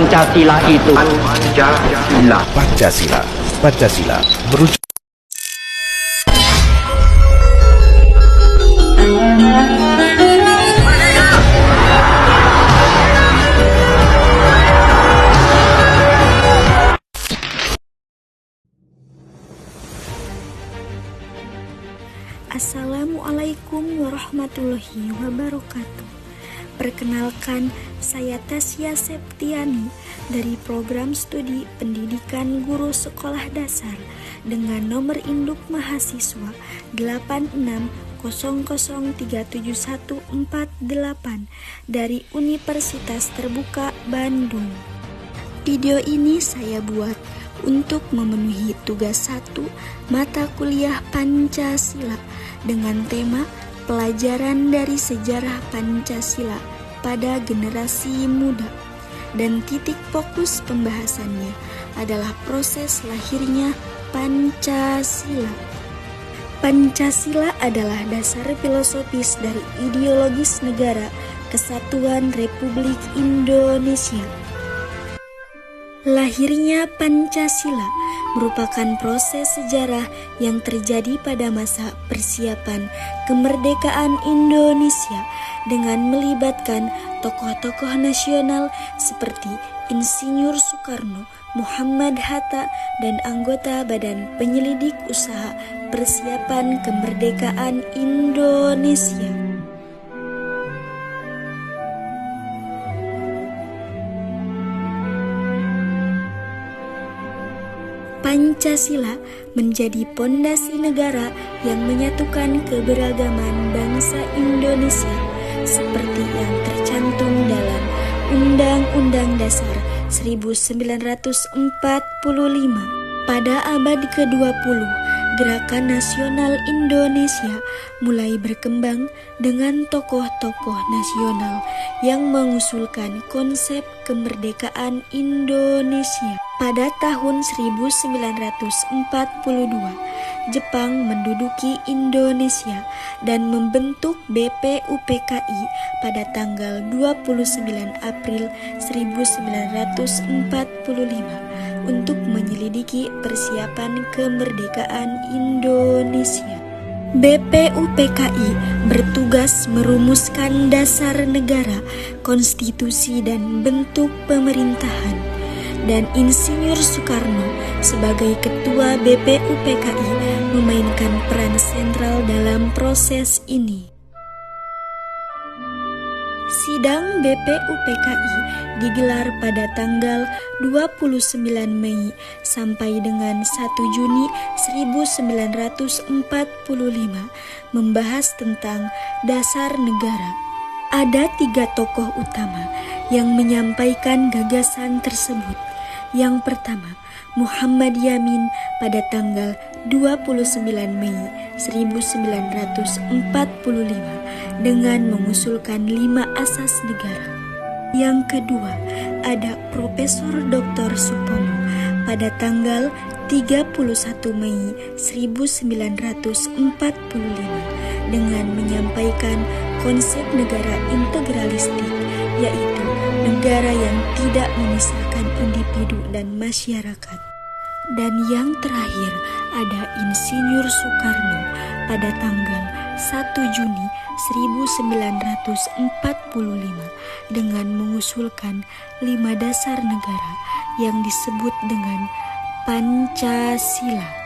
Pancasila itu. Pancasila merujuk. Assalamualaikum warahmatullahi wabarakatuh. Perkenalkan, saya Tasya Septiani dari program studi pendidikan guru sekolah dasar dengan nomor induk mahasiswa 86003714 dari Universitas Terbuka Bandung. Video ini saya buat untuk memenuhi tugas 1 mata kuliah Pancasila dengan tema pelajaran dari sejarah Pancasila pada generasi muda, dan titik fokus pembahasannya adalah proses lahirnya Pancasila. Pancasila adalah dasar filosofis dari ideologis negara Kesatuan Republik Indonesia. Lahirnya Pancasila merupakan proses sejarah yang terjadi pada masa persiapan kemerdekaan Indonesia dengan melibatkan tokoh-tokoh nasional seperti Insinyur Soekarno, Muhammad Hatta, dan anggota Badan Penyelidik Usaha Persiapan Kemerdekaan Indonesia. Pancasila menjadi pondasi negara yang menyatukan keberagaman bangsa Indonesia seperti yang tercantum dalam Undang-Undang Dasar 1945. Pada abad ke-20, Gerakan Nasional Indonesia mulai berkembang dengan tokoh-tokoh nasional yang mengusulkan konsep kemerdekaan Indonesia. Pada tahun 1942, Jepang menduduki Indonesia dan membentuk BPUPKI pada tanggal 29 April 1945 untuk menyelidiki persiapan kemerdekaan Indonesia. BPUPKI bertugas merumuskan dasar negara, konstitusi, dan bentuk pemerintahan. Dan Insinyur Soekarno sebagai ketua BPUPKI memainkan peran sentral dalam proses ini. Sidang BPUPKI digelar pada tanggal 29 Mei sampai dengan 1 Juni 1945 membahas tentang dasar negara. Ada 3 tokoh utama yang menyampaikan gagasan tersebut. Yang pertama, Muhammad Yamin pada tanggal 29 Mei 1945 dengan mengusulkan 5 asas negara. Yang kedua, ada Profesor Dr. Supomo pada tanggal 31 Mei 1945 dengan menyampaikan konsep negara integralistik, yaitu negara yang tidak memisahkan individu dan masyarakat. Dan yang terakhir ada Insinyur Soekarno pada tanggal 1 Juni 1945 dengan mengusulkan 5 dasar negara yang disebut dengan Pancasila.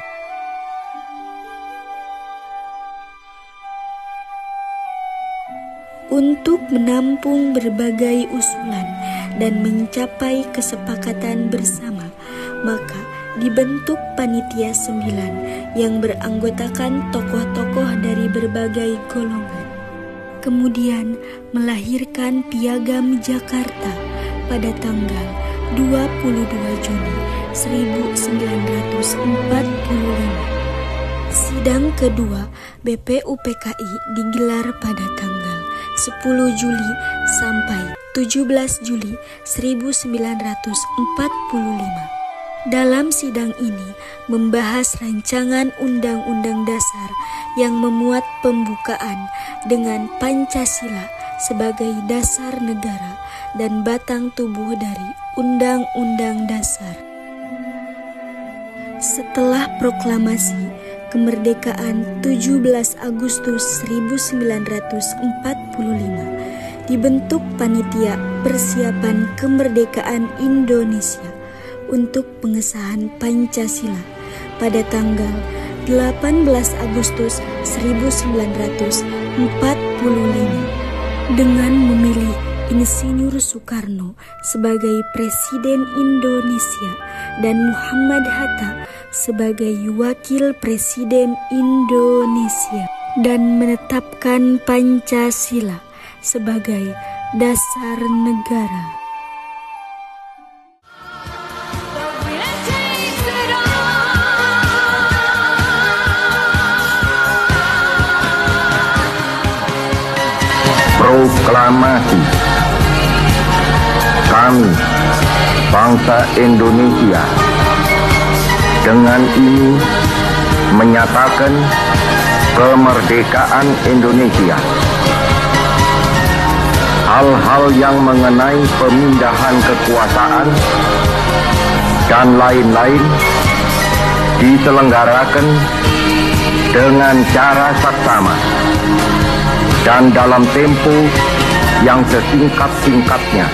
Untuk menampung berbagai usulan dan mencapai kesepakatan bersama, maka dibentuk Panitia 9 yang beranggotakan tokoh-tokoh dari berbagai golongan. Kemudian melahirkan Piagam Jakarta pada tanggal 22 Juni 1945. Sidang kedua BPUPKI digelar pada tanggal 10 Juli sampai 17 Juli 1945. Dalam sidang ini membahas rancangan Undang-Undang Dasar yang memuat pembukaan dengan Pancasila sebagai dasar negara dan batang tubuh dari Undang-Undang Dasar. Setelah proklamasi kemerdekaan 17 Agustus 1945, dibentuk Panitia Persiapan Kemerdekaan Indonesia untuk pengesahan Pancasila pada tanggal 18 Agustus 1945 dengan memilih Insinyur Soekarno sebagai Presiden Indonesia dan Muhammad Hatta sebagai Wakil Presiden Indonesia, dan menetapkan Pancasila sebagai dasar negara. Proklamasi. Kami, bangsa Indonesia, dengan ini menyatakan kemerdekaan Indonesia. Hal-hal yang mengenai pemindahan kekuasaan dan lain-lain diselenggarakan dengan cara saksama dan dalam tempo yang sesingkat-singkatnya.